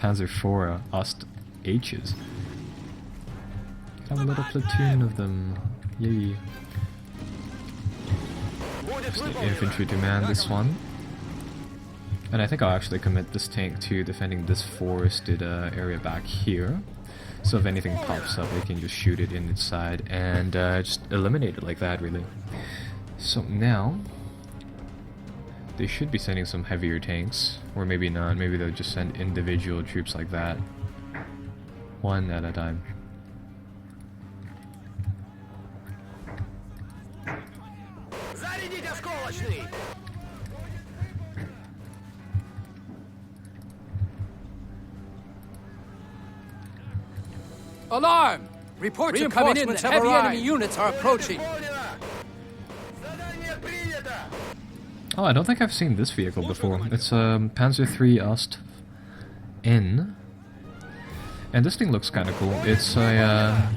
Panzer IV Ost H's. Have a little platoon of them. Yay. Just the infantry to man this one. And I think I'll actually commit this tank to defending this forested area back here. So if anything pops up, they can just shoot it in its side and just eliminate it like that, really. So now, they should be sending some heavier tanks, or maybe not. Maybe they'll just send individual troops like that, one at a time. Alarm! Reports are coming in that heavy enemy units are approaching. Oh, I don't think I've seen this vehicle before. It's a Panzer III Ost N. And this thing looks kind of cool. It's a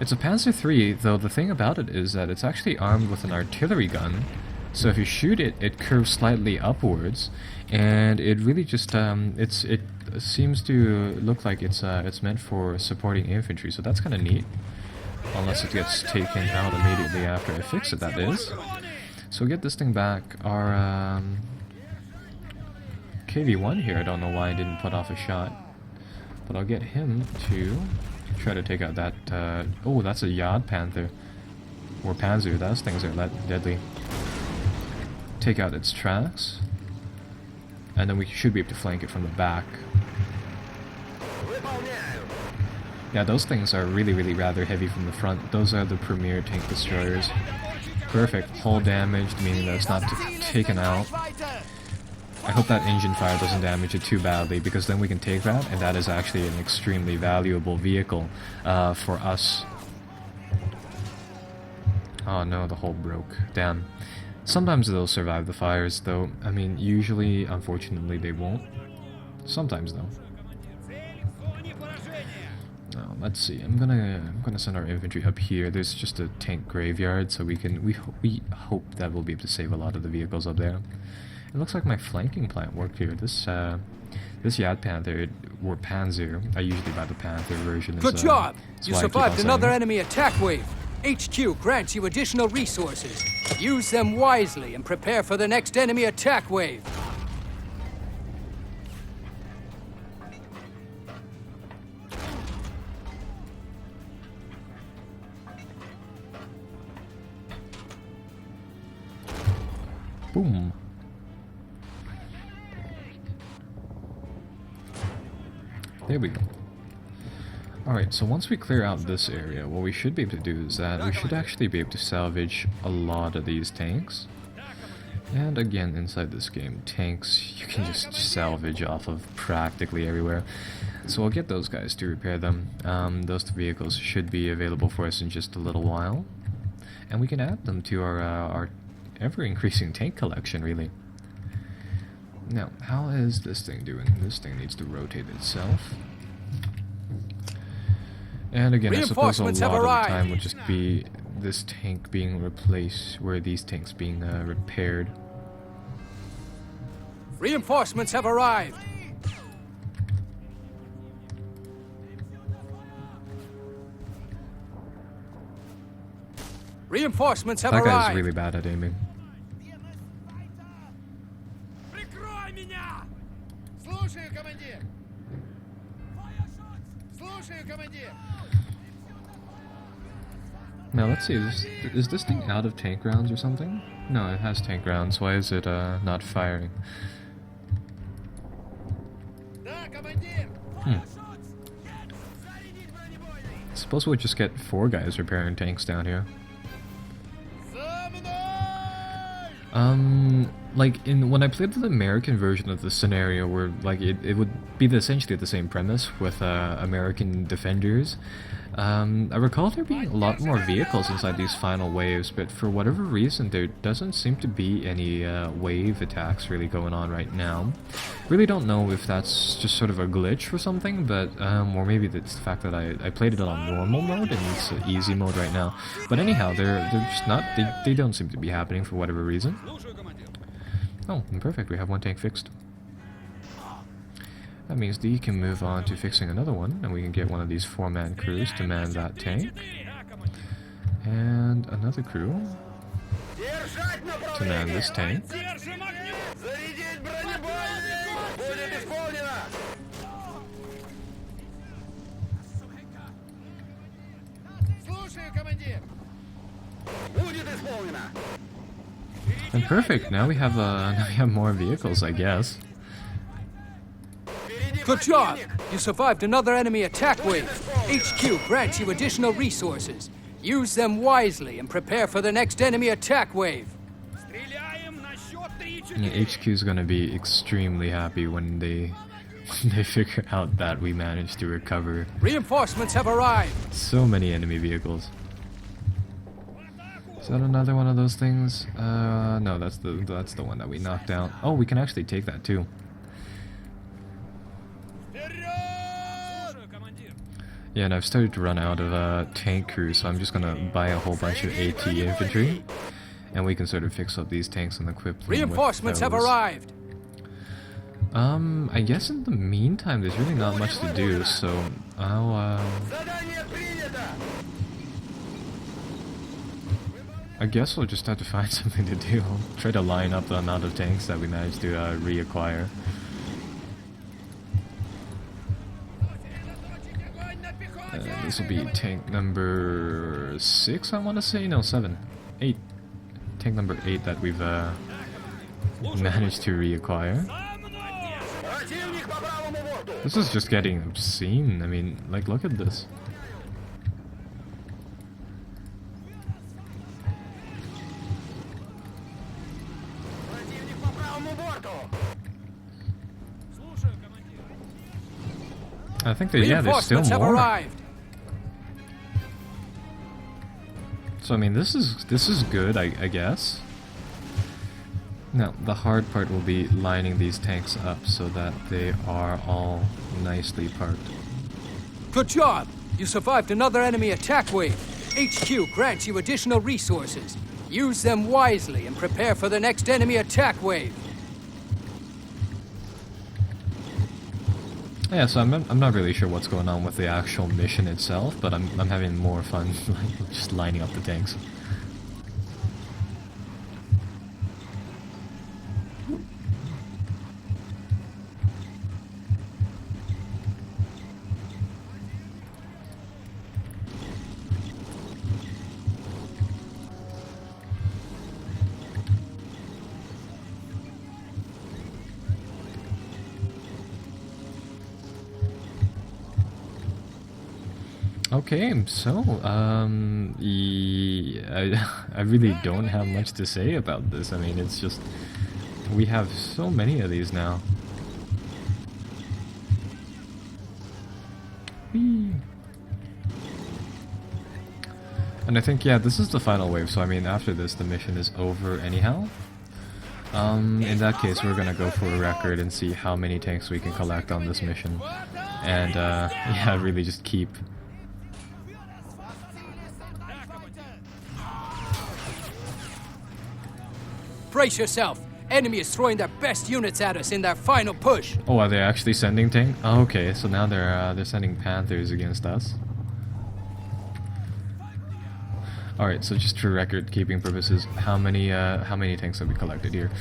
Panzer III, though the thing about it is that it's actually armed with an artillery gun. So if you shoot it, it curves slightly upwards, and it really just it seems to look like it's meant for supporting infantry. So that's kind of neat. Unless it gets taken out immediately after I fix it, that is. So we'll get this thing back. Our KV-1 here, I don't know why I didn't put off a shot. But I'll get him to try to take out that... oh, that's a Yad Panther. Or Panzer, those things are deadly. Take out its tracks. And then we should be able to flank it from the back. Yeah, those things are really, really rather heavy from the front. Those are the premier tank destroyers. Perfect. Hull damaged, meaning that it's not taken out. I hope that engine fire doesn't damage it too badly, because then we can take that, and that is actually an extremely valuable vehicle for us. Oh no, the hull broke. Damn. Sometimes they'll survive the fires, though. I mean, usually, unfortunately, they won't. Sometimes, though. Let's see. I'm gonna send our infantry up here. There's just a tank graveyard, so we hope that we'll be able to save a lot of the vehicles up there. It looks like my flanking plant worked here. This Yad Panther or Panzer. I usually buy the Panther version. Good job. You survived another enemy attack wave. HQ grants you additional resources. Use them wisely and prepare for the next enemy attack wave. Boom. There we go. Alright, so once we clear out this area, what we should be able to do is that we should actually be able to salvage a lot of these tanks. And again, inside this game, tanks you can just salvage off of practically everywhere. So we'll get those guys to repair them. Those vehicles should be available for us in just a little while. And we can add them to our ever-increasing tank collection, really. Now, how is this thing doing? This thing needs to rotate itself. And again, I suppose a lot of the time would just be this tank being replaced, where these tanks being repaired. Reinforcements have arrived. Reinforcements have arrived. That guy's really bad at aiming. Now let's see, is this thing out of tank rounds or something? No, it has tank rounds. Why is it not firing? Suppose we'll just get 4 guys repairing tanks down here. Like when I played the American version of the scenario, where like it would be essentially the same premise with American defenders. I recall there being a lot more vehicles inside these final waves, but for whatever reason there doesn't seem to be any wave attacks really going on right now. Really don't know if that's just sort of a glitch or something, but or maybe it's the fact that I played it on normal mode and it's easy mode right now. But anyhow, they're just not, they don't seem to be happening for whatever reason. Oh, perfect, we have 1 tank fixed. That means D can move on to fixing another one, and we can get one of these 4-man crews to man that tank. And another crew to man this tank. And perfect. Now we have more vehicles, I guess. Good job! You survived another enemy attack wave. HQ grants you additional resources. Use them wisely and prepare for the next enemy attack wave. Yeah, HQ is gonna be extremely happy when they figure out that we managed to recover Reinforcements have arrived. so many enemy vehicles. Is that another one of those things? No, that's the one that we knocked out. Oh, we can actually take that too. Yeah, and I've started to run out of tank crews, so I'm just gonna buy a whole bunch of AT infantry, and we can sort of fix up these tanks and equip them. Reinforcements have arrived. I guess in the meantime, there's really not much to do, so I guess we'll just have to find something to do. Try to line up the amount of tanks that we managed to reacquire. This will be tank number 6, I want to say? No, 7. 8. Tank number 8 that we've managed to reacquire. This is just getting obscene. I mean, like, look at this. I think that, yeah, there's still more. So I mean, this is good, I guess. Now, the hard part will be lining these tanks up so that they are all nicely parked. Good job! You survived another enemy attack wave. HQ grants you additional resources. Use them wisely and prepare for the next enemy attack wave. Yeah, so I'm not really sure what's going on with the actual mission itself, but I'm having more fun just lining up the tanks. Okay, so, yeah, I really don't have much to say about this. I mean, it's just, we have so many of these now. Whee! And I think, yeah, this is the final wave, so I mean, after this, the mission is over anyhow. In that case, we're gonna go for a record and see how many tanks we can collect on this mission. And, yeah, really just keep... Brace yourself. Enemy is throwing their best units at us in their final push. Oh, are they actually sending tank? Oh, okay, so now they're sending Panthers against us. All right, so just for record-keeping purposes, how many tanks have we collected here?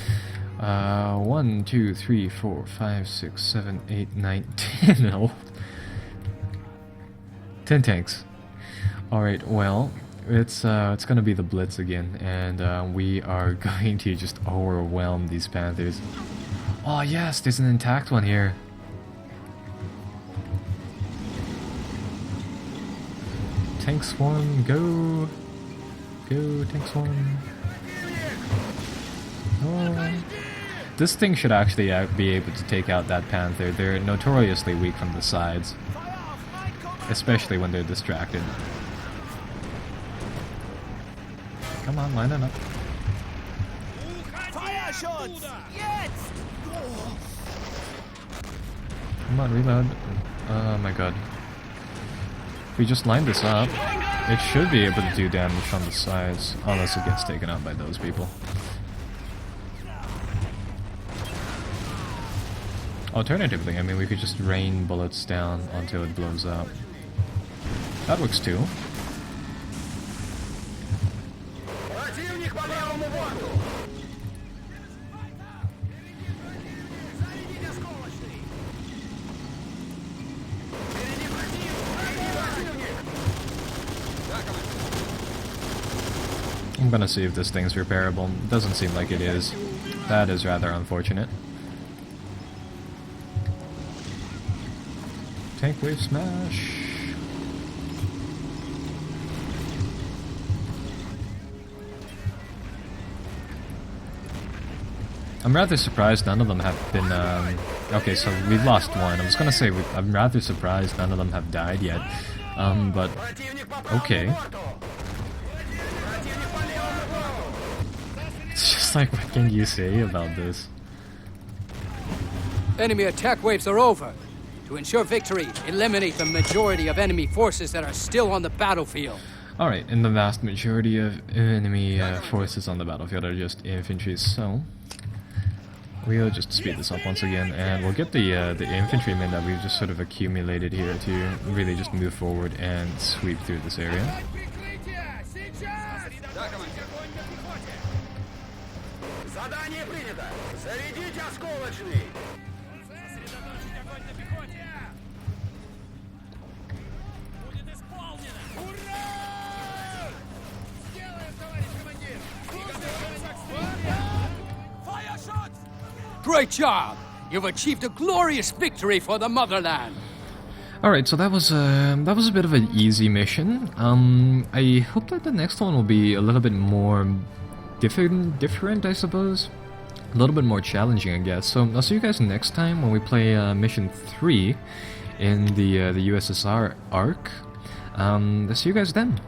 1, 2, 3, 4, 5, 6, 7, 8, 9, 10. No. 10 tanks. All right, well. It's gonna be the Blitz again, and we are going to just overwhelm these Panthers. Oh yes, there's an intact one here. Tank Swarm, go! Go, Tank Swarm. Oh. This thing should actually be able to take out that Panther. They're notoriously weak from the sides, especially when they're distracted. Come on, line it up. Come on, reload. Oh my god. If we just line this up, it should be able to do damage on the sides, unless it gets taken out by those people. Alternatively, I mean, we could just rain bullets down until it blows up. That works too. I'm gonna see if this thing's repairable. Doesn't seem like it is. That is rather unfortunate. Tank wave smash. I'm rather surprised none of them have been, okay, so we've lost one. I was gonna say, I'm rather surprised none of them have died yet. But, okay. It's just like, what can you say about this? Enemy attack waves are over. To ensure victory, eliminate the majority of enemy forces that are still on the battlefield. Alright, and the vast majority of enemy forces on the battlefield are just infantry, so we'll just speed this up once again, and we'll get the infantrymen that we've just sort of accumulated here to really just move forward and sweep through this area. Great job! You've achieved a glorious victory for the motherland! Alright, so that was a bit of an easy mission. I hope that the next one will be a little bit more different, I suppose. A little bit more challenging, I guess. So I'll see you guys next time when we play Mission 3 in the USSR arc. I'll see you guys then.